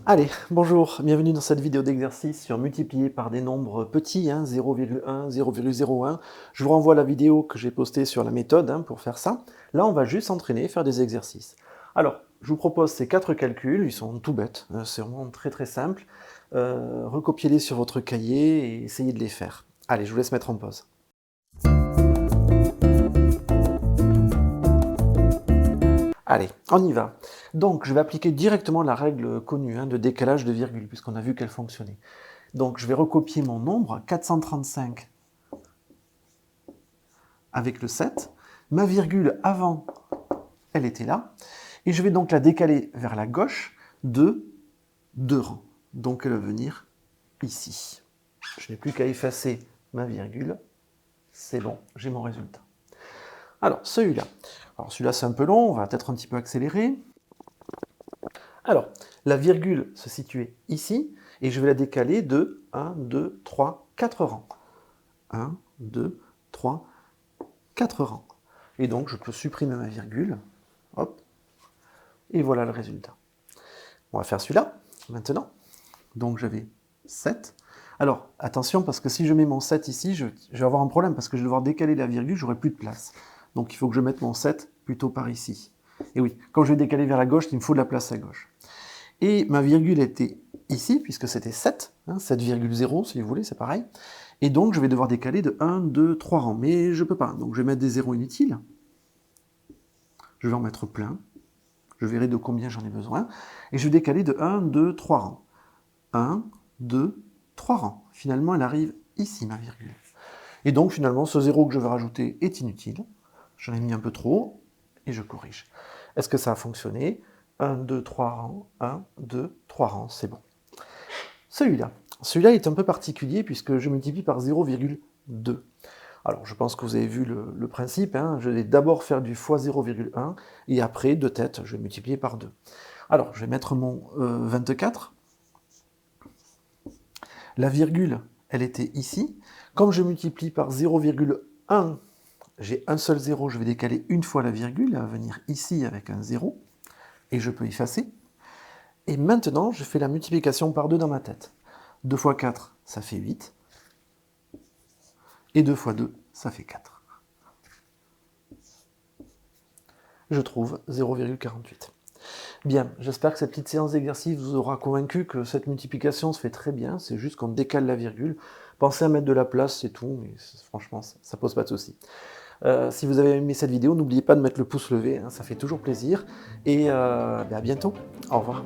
Allez, bonjour, bienvenue dans cette vidéo d'exercice sur multiplier par des nombres petits, 0,1, 0,01. Je vous renvoie à la vidéo que j'ai postée sur la méthode pour faire ça. Là, on va juste s'entraîner, faire des exercices. Alors, je vous propose ces 4 calculs, ils sont tout bêtes, c'est vraiment très très simple. Recopiez-les sur votre cahier et essayez de les faire. Allez, je vous laisse mettre en pause. Allez, on y va. Donc, je vais appliquer directement la règle connue de décalage de virgule, puisqu'on a vu qu'elle fonctionnait. Donc, je vais recopier mon nombre, 435, avec le 7. Ma virgule, avant, elle était là. Et je vais donc la décaler vers la gauche de 2 rangs. Donc, elle va venir ici. Je n'ai plus qu'à effacer ma virgule. C'est bon, j'ai mon résultat. Alors, celui-là. Alors, celui-là, c'est un peu long, on va peut-être un petit peu accélérer. Alors, la virgule se situait ici, et je vais la décaler de 1, 2, 3, 4 rangs. 1, 2, 3, 4 rangs. Et donc, je peux supprimer ma virgule. Hop. Et voilà le résultat. On va faire celui-là, maintenant. Donc, j'avais 7. Alors, attention, parce que si je mets mon 7 ici, je vais avoir un problème, parce que je vais devoir décaler la virgule, j'aurai plus de place. Donc, il faut que je mette mon 7 plutôt par ici. Et oui, quand je vais décaler vers la gauche, il me faut de la place à gauche. Et ma virgule était ici, puisque c'était 7, 7,0 si vous voulez, c'est pareil. Et donc, je vais devoir décaler de 1, 2, 3 rangs. Mais je ne peux pas, donc je vais mettre des zéros inutiles. Je vais en mettre plein. Je verrai de combien j'en ai besoin. Et je vais décaler de 1, 2, 3 rangs. 1, 2, 3 rangs. Finalement, elle arrive ici, ma virgule. Et donc, finalement, ce zéro que je vais rajouter est inutile. J'en ai mis un peu trop, et je corrige. Est-ce que ça a fonctionné? 1, 2, 3 rangs, 1, 2, 3 rangs, c'est bon. Celui-là. Celui-là est un peu particulier puisque je multiplie par 0,2. Alors, je pense que vous avez vu le principe. Je vais d'abord faire du fois 0,1 et après, de tête, je vais multiplier par 2. Alors, je vais mettre mon 24. La virgule, elle était ici. Comme je multiplie par 0,1, j'ai un seul 0, je vais décaler une fois la virgule, elle va venir ici avec un 0, et je peux effacer. Et maintenant, je fais la multiplication par 2 dans ma tête. 2 fois 4, ça fait 8. Et 2 fois 2, ça fait 4. Je trouve 0,48. Bien, j'espère que cette petite séance d'exercice vous aura convaincu que cette multiplication se fait très bien, c'est juste qu'on décale la virgule. Pensez à mettre de la place, c'est tout, mais franchement, ça pose pas de souci. Si vous avez aimé cette vidéo, n'oubliez pas de mettre le pouce levé, ça fait toujours plaisir. Et à bientôt. Au revoir.